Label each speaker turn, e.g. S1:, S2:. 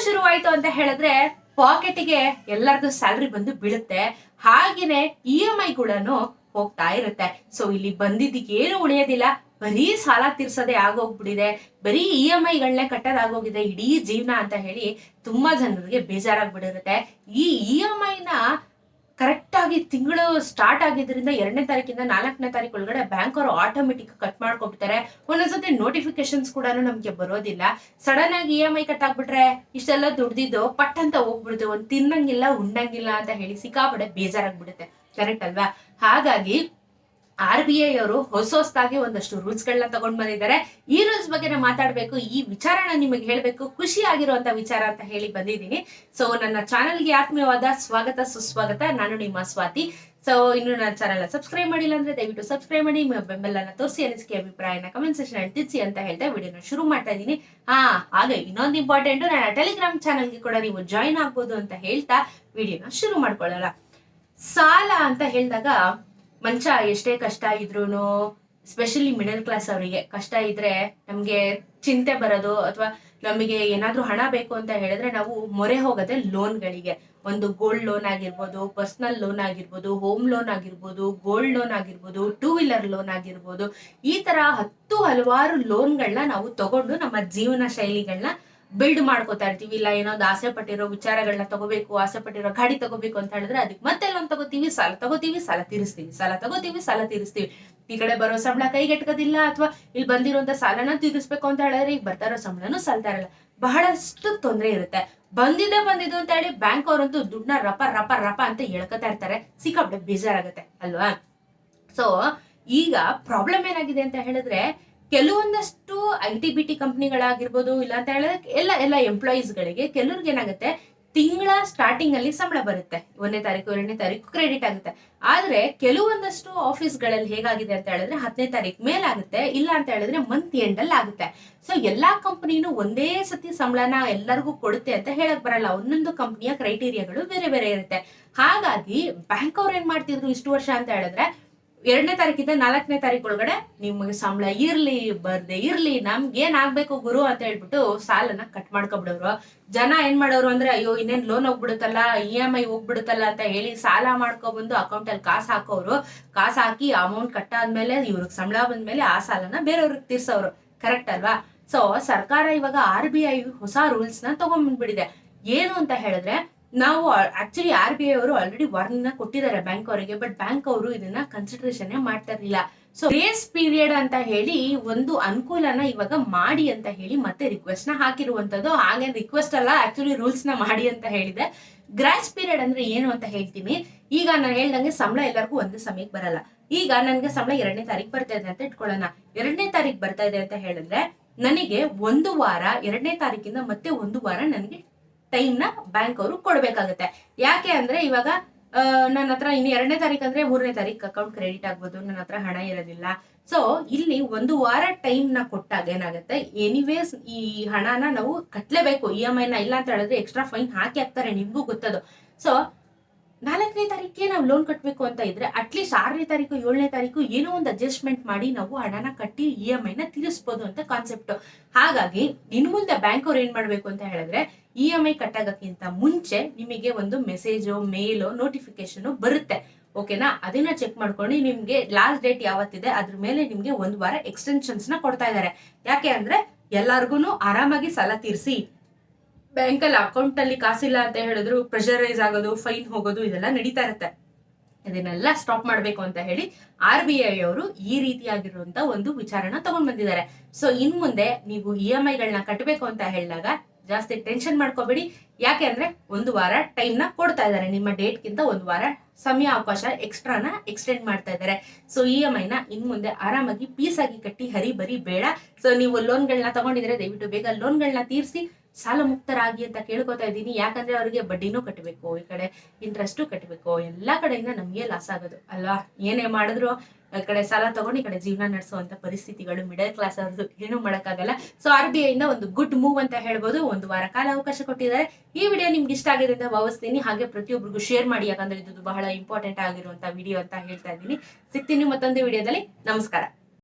S1: ಶುರುವಾಯ್ತು ಅಂತ ಹೇಳಿದ್ರೆ ಪಾಕೆಟ್ಗೆ ಎಲ್ಲರದು ಸ್ಯಾಲ್ರಿ ಬಂದು ಬೀಳುತ್ತೆ. ಹಾಗೇನೆ EMI ಗಳನ್ನು ಹೋಗ್ತಾ ಇರುತ್ತೆ. ಸೊ ಇಲ್ಲಿ ಬಂದಿದ್ದಕ್ಕೆ ಏನು ಉಳಿಯೋದಿಲ್ಲ, ಬರೀ ಸಾಲ ತೀರ್ಸೋದೇ ಆಗೋಗ್ಬಿಟ್ಟಿದೆ, ಬರೀ EMI ಕಟ್ಟೋದಾಗೋಗಿದೆ ಇಡೀ ಜೀವನ ಅಂತ ಹೇಳಿ ತುಂಬಾ ಜನರಿಗೆ ಬೇಜಾರಾಗ್ಬಿಟ್ಟಿರುತ್ತೆ. ಈ EMI ಕರೆಕ್ಟ್ ಆಗಿ ತಿಂಗಳು ಸ್ಟಾರ್ಟ್ ಆಗಿದ್ರಿಂದ 2ನೇ ತಾರೀಕಿಂದ 4ನೇ ತಾರೀಕು ಒಳಗಡೆ ಬ್ಯಾಂಕ್ ಅವರು ಆಟೋಮೆಟಿಕ್ ಕಟ್ ಮಾಡ್ಕೊಬಿಡ್ತಾರೆ. ಒಂದೊಂದ್ಸತಿ ನೋಟಿಫಿಕೇಶನ್ಸ್ ಕೂಡ ನಮ್ಗೆ ಬರೋದಿಲ್ಲ. ಸಡನ್ ಆಗಿ EMI ಕಟ್ ಆಗ್ಬಿಟ್ರೆ ಇಷ್ಟೆಲ್ಲ ದುಡ್ದಿದ್ದು ಪಟ್ ಅಂತ ಹೋಗ್ಬಿಡುತ್ತೆ. ಒಂದ್ ತಿನ್ನಂಗಿಲ್ಲ ಉಣ್ಣಂಗಿಲ್ಲ ಅಂತ ಹೇಳಿ ಸಿಕ್ಕಾಪಡೆ ಬೇಜಾರಾಗ್ಬಿಡುತ್ತೆ. ಕರೆಕ್ಟ್ ಅಲ್ವಾ? ಹಾಗಾಗಿ RBI ಅವರು ಹೊಸದಾಗಿ ಒಂದಷ್ಟು ರೂಲ್ಸ್ ಗಳನ್ನ ತಗೊಂಡ್ ಬಂದಿದ್ದಾರೆ. ಈ ರೂಲ್ಸ್ ಬಗ್ಗೆ ಮಾತಾಡ್ಬೇಕು, ಈ ವಿಚಾರನ ನಿಮಗೆ ಹೇಳ್ಬೇಕು, ಖುಷಿ ಆಗಿರುವಂತ ವಿಚಾರ ಅಂತ ಹೇಳಿ ಬಂದಿದ್ದೀನಿ. ಸೊ ನನ್ನ ಚಾನೆಲ್ಗೆ ಆತ್ಮೀಯವಾದ ಸ್ವಾಗತ ಸುಸ್ವಾಗತ. ನಾನು ನಿಮ್ಮ ಸ್ವಾತಿ. ಸೊ ಇನ್ನು ನನ್ನ ಚಾನೆಲ್ ಸಬ್ಸ್ಕ್ರೈಬ್ ಮಾಡಿಲ್ಲ ಅಂದ್ರೆ ದಯವಿಟ್ಟು ಸಬ್ಸ್ಕ್ರೈಬ್ ಮಾಡಿ, ಬೆಂಬಲನ ತೋರಿಸಿ, ಅನಿಸಿಕೆ ಅಭಿಪ್ರಾಯನ ಕಮೆಂಟ್ ಸೆಕ್ಷನ್ ಅಲ್ಲಿ ತಿಳಿಸಿ ಅಂತ ಹೇಳ್ತಾ ವಿಡಿಯೋನ ಶುರು ಮಾಡ್ತಾ ಇದ್ದೀನಿ. ಹಾಗೆ ಇನ್ನೊಂದು ಇಂಪಾರ್ಟೆಂಟ್, ನನ್ನ ಟೆಲಿಗ್ರಾಮ್ ಚಾನೆಲ್ಗೆ ಕೂಡ ನೀವು ಜಾಯಿನ್ ಆಗ್ಬೋದು ಅಂತ ಹೇಳ್ತಾ ವಿಡಿಯೋನ ಶುರು ಮಾಡ್ಕೊಳ್ಳಲ್ಲ. ಸಾಲ ಅಂತ ಹೇಳಿದಾಗ ಮನುಷ್ಯ ಎಷ್ಟೇ ಕಷ್ಟ ಇದ್ರೂನು, ಸ್ಪೆಷಲಿ ಮಿಡಲ್ ಕ್ಲಾಸ್ ಅವರಿಗೆ ಕಷ್ಟ ಇದ್ರೆ ನಮ್ಗೆ ಚಿಂತೆ ಬರೋದು, ಅಥವಾ ನಮಗೆ ಏನಾದ್ರೂ ಹಣ ಬೇಕು ಅಂತ ಹೇಳಿದ್ರೆ ನಾವು ಮೊರೆ ಹೋಗೋದೆ ಲೋನ್ಗಳಿಗೆ. ಒಂದು ಗೋಲ್ಡ್ ಲೋನ್ ಆಗಿರ್ಬೋದು, ಪರ್ಸನಲ್ ಲೋನ್ ಆಗಿರ್ಬೋದು, ಹೋಮ್ ಲೋನ್ ಆಗಿರ್ಬೋದು, ಗೋಲ್ಡ್ ಲೋನ್ ಆಗಿರ್ಬೋದು, 2 ವೀಲರ್ ಲೋನ್ ಆಗಿರ್ಬೋದು, ಈ ತರ ಹಲವಾರು ಲೋನ್ಗಳನ್ನ ನಾವು ತಗೊಂಡು ನಮ್ಮ ಜೀವನ ಶೈಲಿಗಳನ್ನ ಬಿಲ್ಡ್ ಮಾಡ್ಕೋತಾ ಇರ್ತೀವಿ. ಇಲ್ಲ ಏನೊಂದು ಆಸೆ ಪಟ್ಟಿರೋ ವಿಚಾರಗಳನ್ನ ತಗೋಬೇಕು, ಆಸೆ ಪಟ್ಟಿರೋ ಗಾಡಿ ತಗೋಬೇಕು ಅಂತ ಹೇಳಿದ್ರೆ ಅದಕ್ಕೆ ಮತ್ತೆ ಲೋನ್ ತಗೋತೀವಿ, ಸಾಲ ತಗೋತೀವಿ, ಸಾಲ ತೀರಿಸ್ತೀವಿ, ಸಾಲ ತಗೋತೀವಿ, ಸಾಲ ತೀರಿಸ್ತೀವಿ. ಈ ಕಡೆ ಬರೋ ಸಂಬಳ ಕೈಗೆಟ್ಕೋದಿಲ್ಲ, ಅಥವಾ ಇಲ್ಲಿ ಬಂದಿರುವಂತ ಸಾಲನ ತೀರಿಸ್ಬೇಕು ಅಂತ ಹೇಳಿದ್ರೆ ಈಗ ಬರ್ತಾ ಇರೋ ಸಂಬಳನೂ ಸಾಲ್ತಾ ಇರಲ್ಲ. ಬಹಳಷ್ಟು ತೊಂದರೆ ಇರುತ್ತೆ. ಬಂದಿದ್ದು ಅಂತ ಹೇಳಿ ಬ್ಯಾಂಕ್ ಅವರಂತೂ ದುಡ್ಡನ್ನ ರಪ ರಪ ರಪ ಅಂತ ಎಳ್ಕೊತಾ ಇರ್ತಾರೆ. ಸಿಕ್ಕಾಪಟ್ಟೆ ಬೇಜಾರಾಗುತ್ತೆ ಅಲ್ವಾ? ಸೊ ಈಗ ಪ್ರಾಬ್ಲಮ್ ಏನಾಗಿದೆ ಅಂತ ಹೇಳಿದ್ರೆ, ಕೆಲವೊಂದಷ್ಟು IT-BT ಕಂಪ್ನಿಗಳಾಗಿರ್ಬೋದು, ಇಲ್ಲ ಅಂತ ಹೇಳಿದ್ರೆ ಎಲ್ಲ ಎಂಪ್ಲಾಯೀಸ್ ಗಳಿಗೆ ಕೆಲವ್ರಿಗೆ ಏನಾಗುತ್ತೆ, ತಿಂಗಳ ಸ್ಟಾರ್ಟಿಂಗ್ ಅಲ್ಲಿ ಸಂಬಳ ಬರುತ್ತೆ, 1ನೇ ತಾರೀಕು 2ನೇ ತಾರೀಕು ಕ್ರೆಡಿಟ್ ಆಗುತ್ತೆ. ಆದ್ರೆ ಕೆಲವೊಂದಷ್ಟು ಆಫೀಸ್ ಗಳಲ್ಲಿ ಹೇಗಾಗಿದೆ ಅಂತ ಹೇಳಿದ್ರೆ 10ನೇ ತಾರೀಕು ಮೇಲಾಗುತ್ತೆ, ಇಲ್ಲ ಅಂತ ಹೇಳಿದ್ರೆ ಮಂತ್ ಎಂಡ್ ಅಲ್ಲಿ ಆಗುತ್ತೆ. ಸೊ ಎಲ್ಲಾ ಕಂಪನಿನೂ ಒಂದೇ ಸತಿ ಸಂಬಳನ ಎಲ್ಲರಿಗೂ ಕೊಡುತ್ತೆ ಅಂತ ಹೇಳಕ್ ಬರಲ್ಲ. ಒಂದೊಂದು ಕಂಪನಿಯ ಕ್ರೈಟೀರಿಯಾಗಳು ಬೇರೆ ಬೇರೆ ಇರುತ್ತೆ. ಹಾಗಾಗಿ ಬ್ಯಾಂಕ್ ಅವ್ರು ಏನ್ ಮಾಡ್ತಿದ್ರು ಇಷ್ಟು ವರ್ಷ ಅಂತ ಹೇಳಿದ್ರೆ, 2ನೇ ತಾರೀಕಿಂದ 4ನೇ ತಾರೀಕು ಒಳಗಡೆ ನಿಮ್ಗೆ ಸಂಬಳ ಇರ್ಲಿ ಬರ್ದೆ ಇರ್ಲಿ ನಮ್ಗೆ ಏನ್ ಆಗ್ಬೇಕು ಗುರು ಅಂತ ಹೇಳ್ಬಿಟ್ಟು ಸಾಲನ ಕಟ್ ಮಾಡ್ಕೊಬಿಡೋರು. ಜನ ಏನ್ ಮಾಡೋರು ಅಂದ್ರೆ, ಅಯ್ಯೋ ಇನ್ನೇನ್ ಲೋನ್ ಹೋಗ್ಬಿಡುತ್ತಲ್ಲ, EMI ಹೋಗ್ಬಿಡುತ್ತಲ್ಲ ಅಂತ ಹೇಳಿ ಸಾಲ ಮಾಡ್ಕೊಬಂದು ಅಕೌಂಟ್ ಅಲ್ಲಿ ಕಾಸು ಹಾಕೋರು. ಕಾಸು ಹಾಕಿ ಅಮೌಂಟ್ ಕಟ್ಟಾದ್ಮೇಲೆ ಇವ್ರಿಗೆ ಸಂಬಳ ಬಂದ್ಮೇಲೆ ಆ ಸಾಲನ ಬೇರೆಯವ್ರಿಗೆ ತೀರ್ಸೋರು. ಕರೆಕ್ಟ್ ಅಲ್ವಾ? ಸೊ ಸರ್ಕಾರ ಇವಾಗ RBI ಹೊಸ ರೂಲ್ಸ್ ನ ತಗೊಂಡ್ಬಿಟ್ಟಿದೆ. ಏನು ಅಂತ ಹೇಳಿದ್ರೆ, ನಾವು ಆಕ್ಚುಲಿ RBI ಅವರು ಆಲ್ರೆಡಿ ವಾರ್ನಿಂಗ್ ನ ಕೊಟ್ಟಿದ್ದಾರೆ ಬ್ಯಾಂಕ್ ಅವರಿಗೆ, ಬಟ್ ಬ್ಯಾಂಕ್ ಅವರು ಇದನ್ನ ಕನ್ಸಿಡರೇಷನ್ ಮಾಡ್ತಾ ಇರಲಿಲ್ಲ. ಸೊ ಗ್ರೇಸ್ ಪೀರಿಯಡ್ ಅಂತ ಹೇಳಿ ಒಂದು ಅನುಕೂಲನ ಇವಾಗ ಮಾಡಿ ಅಂತ ಹೇಳಿ ಮತ್ತೆ ರಿಕ್ವೆಸ್ಟ್ ನ ಹಾಕಿರುವಂತದ್ದು. ಹಾಗೆ ರಿಕ್ವೆಸ್ಟ್ ಅಲ್ಲ, ಆಕ್ಚುಲಿ ರೂಲ್ಸ್ ನ ಮಾಡಿ ಅಂತ ಹೇಳಿದೆ. ಗ್ರೇಸ್ ಪೀರಿಯಡ್ ಅಂದ್ರೆ ಏನು ಅಂತ ಹೇಳ್ತೀನಿ. ಈಗ ನಾನು ಹೇಳ್ದಂಗೆ ಸಂಬಳ ಎಲ್ಲರಿಗೂ ಒಂದೇ ಸಮಯಕ್ಕೆ ಬರಲ್ಲ. ಈಗ ನನ್ಗೆ ಸಂಬಳ 2ನೇ ತಾರೀಕು ಬರ್ತಾ ಇದೆ ಅಂತ ಇಟ್ಕೊಳ್ಳೋಣ. 2ನೇ ತಾರೀಕು ಬರ್ತಾ ಇದೆ ಅಂತ ಹೇಳಿದ್ರೆ ನನಗೆ 1 ವಾರ 2ನೇ ತಾರೀಕಿಂದ ಮತ್ತೆ 1 ವಾರ ನನಗೆ ಟೈಮ್ ನ ಬ್ಯಾಂಕ್ ಅವರು ಕೊಡ್ಬೇಕಾಗತ್ತೆ. ಯಾಕೆ ಅಂದ್ರೆ ಇವಾಗ ನನ್ನ ಹತ್ರ ಇನ್ನು 2ನೇ ತಾರೀಕು ಅಂದ್ರೆ 3ನೇ ತಾರೀಕು ಅಕೌಂಟ್ ಕ್ರೆಡಿಟ್ ಆಗ್ಬೋದು, ನನ್ನ ಹತ್ರ ಹಣ ಇರೋದಿಲ್ಲ. ಸೊ ಇಲ್ಲಿ 1 ವಾರ ಟೈಮ್ ನ ಕೊಟ್ಟಾಗ ಏನಾಗುತ್ತೆ, ಎನಿವೇಸ್ ಈ ಹಣನ ನಾವು ಕಟ್ಲೇಬೇಕು, EMI ನ. ಇಲ್ಲ ಅಂತ ಹೇಳಿದ್ರೆ ಎಕ್ಸ್ಟ್ರಾ ಫೈನ್ ಹಾಕ್ತಾರೆ, ನಿಮ್ಗೂ ಗೊತ್ತದು. ಸೊ 4ನೇ ತಾರೀಕಿಗೆ ನಾವು ಲೋನ್ ಕಟ್ಟಬೇಕು ಅಂತ ಇದ್ರೆ ಅಟ್ಲೀಸ್ಟ್ 6ನೇ ತಾರೀಕು 7ನೇ ತಾರೀಕು ಏನೋ ಒಂದು ಅಡ್ಜಸ್ಟ್ಮೆಂಟ್ ಮಾಡಿ ನಾವು ಹಣನ ಕಟ್ಟಿ EMI ನ ತೀರಿಸಬಹುದು ಅಂತ ಕಾನ್ಸೆಪ್ಟ್. ಹಾಗಾಗಿ ಇನ್ ಮುಂದೆ ಬ್ಯಾಂಕ್ ಅವ್ರು ಏನ್ ಮಾಡ್ಬೇಕು ಅಂತ ಹೇಳಿದ್ರೆ, EMI ಕಟ್ಟಾಗಕ್ಕಿಂತ ಮುಂಚೆ ನಿಮಗೆ ಒಂದು ಮೆಸೇಜೋ ಮೇಲೋ ನೋಟಿಫಿಕೇಶನ್ ಬರುತ್ತೆ. ಓಕೆನಾ? ಅದನ್ನ ಚೆಕ್ ಮಾಡ್ಕೊಂಡು ನಿಮ್ಗೆ ಲಾಸ್ಟ್ ಡೇಟ್ ಯಾವತ್ತಿದೆ ಅದ್ರ ಮೇಲೆ ನಿಮ್ಗೆ 1 ವಾರ ಎಕ್ಸ್ಟೆನ್ಷನ್ಸ್ ನ ಕೊಡ್ತಾ ಇದ್ದಾರೆ. ಯಾಕೆ ಅಂದ್ರೆ ಎಲ್ಲಾರ್ಗು ಆರಾಮಾಗಿ ಸಾಲ ತೀರಿಸಿ, ಬ್ಯಾಂಕ್ ಅಲ್ಲಿ ಅಕೌಂಟ್ ಅಲ್ಲಿ ಕಾಸಿಲ್ಲ ಅಂತ ಹೇಳಿದ್ರು ಪ್ರೆಷರೈಸ್ ಆಗೋದು, ಫೈನ್ ಹೋಗೋದು, ಇದೆಲ್ಲ ನಡೀತಾ ಇರುತ್ತೆ. ಇದನ್ನೆಲ್ಲ ಸ್ಟಾಪ್ ಮಾಡ್ಬೇಕು ಅಂತ ಹೇಳಿ RBI ಅವರು ಈ ರೀತಿಯಾಗಿರುವಂತ ಒಂದು ವಿಚಾರನ ತಗೊಂಡ್ ಬಂದಿದ್ದಾರೆ. ಸೊ ಇನ್ ಮುಂದೆ ನೀವು EMI ಗಳನ್ನ ಕಟ್ಟಬೇಕು ಅಂತ ಹೇಳಿದಾಗ ಜಾಸ್ತಿ ಟೆನ್ಷನ್ ಮಾಡ್ಕೋಬೇಡಿ. ಯಾಕೆ ಅಂದ್ರೆ 1 ವಾರ ಟೈಮ್ ನ ಕೊಡ್ತಾ ಇದ್ದಾರೆ, ನಿಮ್ಮ ಡೇಟ್ ಗಿಂತ 1 ವಾರ ಸಮಯ ಅವಕಾಶ ಎಕ್ಸ್ಟ್ರಾನ ಎಕ್ಸ್ಟೆಂಡ್ ಮಾಡ್ತಾ ಇದ್ದಾರೆ. ಸೊ EMI ನ ಇನ್ ಮುಂದೆ ಆರಾಮಾಗಿ ಪೀಸ್ ಆಗಿ ಕಟ್ಟಿ ಹರಿಬರಿ ಬೇಡ. ಸೊ ನೀವು ಲೋನ್ಗಳನ್ನ ತಗೊಂಡಿದ್ರೆ ದಯವಿಟ್ಟು ಬೇಗ ಲೋನ್ಗಳನ್ನ ತೀರಿಸಿ ಸಾಲ ಮುಕ್ತರಾಗಿ ಅಂತ ಕೇಳ್ಕೊತಾ ಇದ್ದೀನಿ. ಯಾಕಂದ್ರೆ ಅವರಿಗೆ ಬಡ್ಡಿನೂ ಕಟ್ಟಬೇಕು, ಈ ಕಡೆ ಇಂಟ್ರೆಸ್ಟು ಕಟ್ಟಬೇಕು, ಎಲ್ಲಾ ಕಡೆಯಿಂದ ನಮ್ಗೆ ಲಾಸ್ ಆಗೋದು ಅಲ್ವಾ? ಏನೇ ಮಾಡಿದ್ರು ಈ ಕಡೆ ಸಾಲ ತಗೊಂಡು ಈ ಕಡೆ ಜೀವನ ನಡೆಸುವಂತ ಪರಿಸ್ಥಿತಿಗಳು ಮಿಡಲ್ ಕ್ಲಾಸ್ ಅವ್ರದ್ದು ಏನು ಮಾಡಕ್ಕಾಗಲ್ಲ. ಸೊ RBI ಇಂದ ಒಂದು ಗುಡ್ ಮೂವ್ ಅಂತ ಹೇಳ್ಬೋದು. 1 ವಾರ ಕಾಲ ಅವಕಾಶ ಕೊಟ್ಟಿದ್ದಾರೆ. ಈ ವಿಡಿಯೋ ನಿಮ್ಗೆ ಇಷ್ಟ ಆಗಿದೆ ಅಂತ ಭಾವಿಸ್ತೀನಿ. ಹಾಗೆ ಪ್ರತಿಯೊಬ್ಬರಿಗೂ ಶೇರ್ ಮಾಡಿ, ಯಾಕಂದ್ರೆ ಇದು ಬಹಳ ಇಂಪಾರ್ಟೆಂಟ್ ಆಗಿರುವಂತ ವಿಡಿಯೋ ಅಂತ ಹೇಳ್ತಾ ಇದ್ದೀನಿ. ಸಿಗ್ತೀನಿ ಮತ್ತೊಂದು ವಿಡಿಯೋದಲ್ಲಿ. ನಮಸ್ಕಾರ.